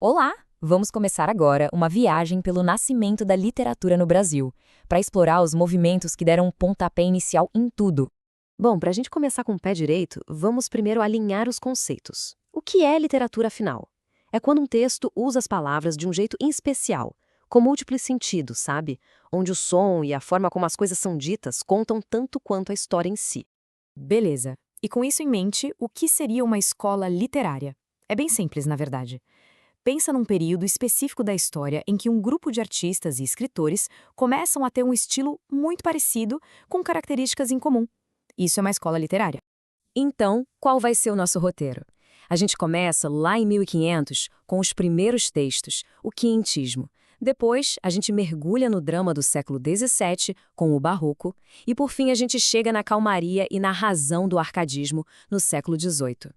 Olá! Vamos começar agora uma viagem pelo nascimento da literatura no Brasil, para explorar os movimentos que deram um pontapé inicial em tudo. Bom, para a gente começar com o pé direito, vamos primeiro alinhar os conceitos. O que é literatura, afinal? É quando um texto usa as palavras de um jeito especial, com múltiplos sentidos, sabe? Onde o som e a forma como as coisas são ditas contam tanto quanto a história em si. Beleza. E com isso em mente, o que seria uma escola literária? É bem simples, na verdade. Pensa num período específico da história em que um grupo de artistas e escritores começam a ter um estilo muito parecido, com características em comum. Isso é uma escola literária. Então, qual vai ser o nosso roteiro? A gente começa lá em 1500 com os primeiros textos, o quinhentismo. Depois, a gente mergulha no drama do século XVII, com o Barroco, e por fim a gente chega na calmaria e na razão do arcadismo, no século XVIII.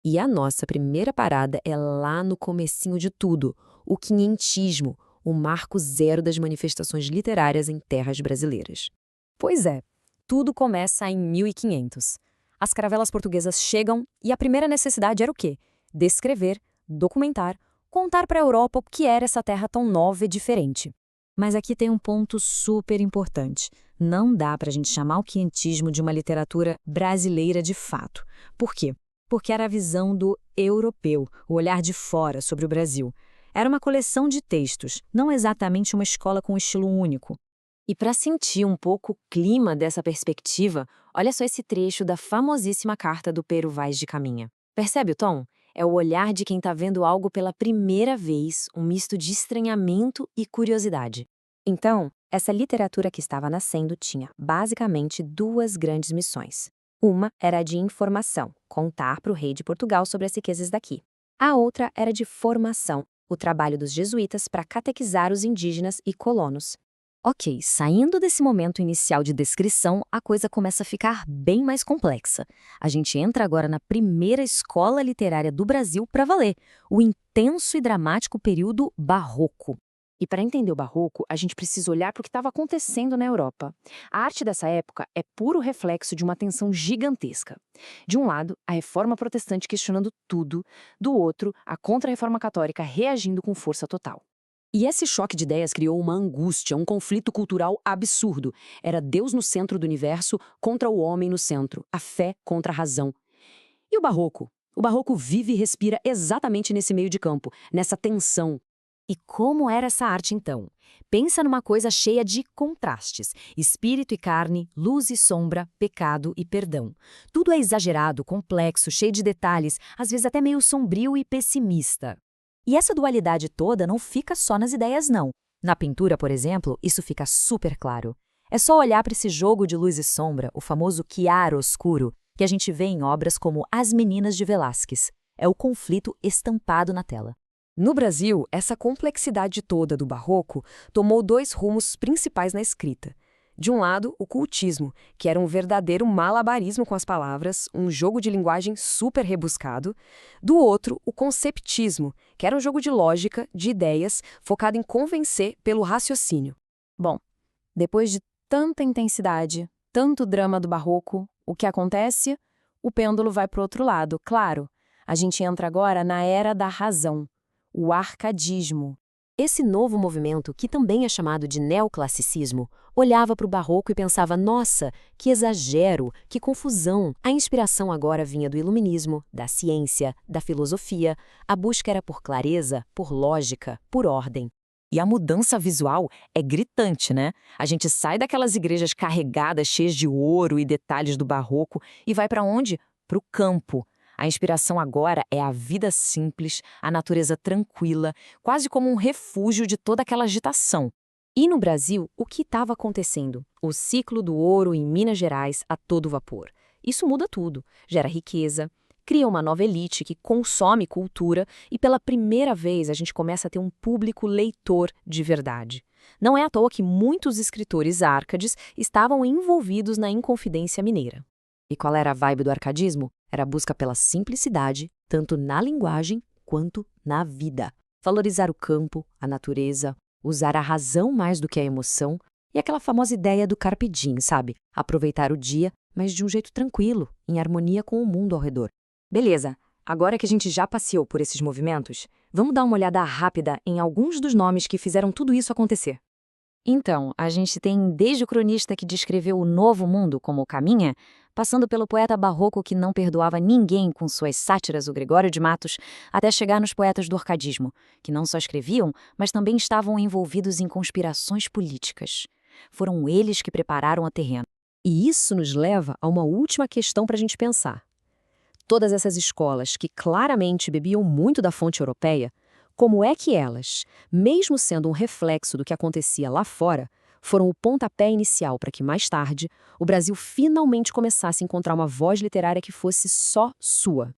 E a nossa primeira parada é lá no comecinho de tudo, o quinhentismo, o marco zero das manifestações literárias em terras brasileiras. Pois é, tudo começa em 1500. As caravelas portuguesas chegam e a primeira necessidade era o quê? Descrever, documentar, contar para a Europa o que era essa terra tão nova e diferente. Mas aqui tem um ponto super importante. Não dá para a gente chamar o quinhentismo de uma literatura brasileira de fato. Por quê? Porque era a visão do europeu, o olhar de fora sobre o Brasil. Era uma coleção de textos, não exatamente uma escola com um estilo único. E para sentir um pouco o clima dessa perspectiva, olha só esse trecho da famosíssima carta do Pero Vaz de Caminha. Percebe o tom? É o olhar de quem está vendo algo pela primeira vez, um misto de estranhamento e curiosidade. Então, essa literatura que estava nascendo tinha, basicamente, duas grandes missões. Uma era a de informação, contar para o rei de Portugal sobre as riquezas daqui. A outra era de formação, o trabalho dos jesuítas para catequizar os indígenas e colonos. Ok, saindo desse momento inicial de descrição, a coisa começa a ficar bem mais complexa. A gente entra agora na primeira escola literária do Brasil para valer, o intenso e dramático período Barroco. E para entender o Barroco, a gente precisa olhar para o que estava acontecendo na Europa. A arte dessa época é puro reflexo de uma tensão gigantesca. De um lado, a reforma protestante questionando tudo, do outro, a contra-reforma católica reagindo com força total. E esse choque de ideias criou uma angústia, um conflito cultural absurdo. Era Deus no centro do universo contra o homem no centro, a fé contra a razão. E o Barroco? O Barroco vive e respira exatamente nesse meio de campo, nessa tensão. E como era essa arte então? Pensa numa coisa cheia de contrastes: espírito e carne, luz e sombra, pecado e perdão. Tudo é exagerado, complexo, cheio de detalhes, às vezes até meio sombrio e pessimista. E essa dualidade toda não fica só nas ideias, não. Na pintura, por exemplo, isso fica super claro. É só olhar para esse jogo de luz e sombra, o famoso chiaro-oscuro, que a gente vê em obras como As Meninas de Velázquez. É o conflito estampado na tela. No Brasil, essa complexidade toda do Barroco tomou dois rumos principais na escrita. De um lado, o cultismo, que era um verdadeiro malabarismo com as palavras, um jogo de linguagem super rebuscado. Do outro, o conceptismo, que era um jogo de lógica, de ideias, focado em convencer pelo raciocínio. Bom, depois de tanta intensidade, tanto drama do Barroco, o que acontece? O pêndulo vai para o outro lado, claro. A gente entra agora na era da razão, o arcadismo. Esse novo movimento, que também é chamado de neoclassicismo, olhava para o Barroco e pensava: nossa, que exagero, que confusão. A inspiração agora vinha do iluminismo, da ciência, da filosofia. A busca era por clareza, por lógica, por ordem. E a mudança visual é gritante, né? A gente sai daquelas igrejas carregadas, cheias de ouro e detalhes do Barroco e vai para onde? Para o campo. A inspiração agora é a vida simples, a natureza tranquila, quase como um refúgio de toda aquela agitação. E no Brasil, o que estava acontecendo? O ciclo do ouro em Minas Gerais a todo vapor. Isso muda tudo, gera riqueza, cria uma nova elite que consome cultura e pela primeira vez a gente começa a ter um público leitor de verdade. Não é à toa que muitos escritores árcades estavam envolvidos na Inconfidência Mineira. E qual era a vibe do arcadismo? Era a busca pela simplicidade, tanto na linguagem quanto na vida. Valorizar o campo, a natureza, usar a razão mais do que a emoção e aquela famosa ideia do carpe diem, sabe? Aproveitar o dia, mas de um jeito tranquilo, em harmonia com o mundo ao redor. Beleza, Agora que a gente já passeou por esses movimentos, vamos dar uma olhada rápida em alguns dos nomes que fizeram tudo isso acontecer. Então, a gente tem desde o cronista que descreveu o novo mundo como Caminha, passando pelo poeta barroco que não perdoava ninguém com suas sátiras, o Gregório de Matos, até chegar nos poetas do orcadismo, que não só escreviam, mas também estavam envolvidos em conspirações políticas. Foram eles que prepararam o terreno. E isso nos leva a uma última questão para a gente pensar. Todas essas escolas que claramente bebiam muito da fonte europeia, como é que elas, mesmo sendo um reflexo do que acontecia lá fora, foram o pontapé inicial para que, mais tarde, o Brasil finalmente começasse a encontrar uma voz literária que fosse só sua?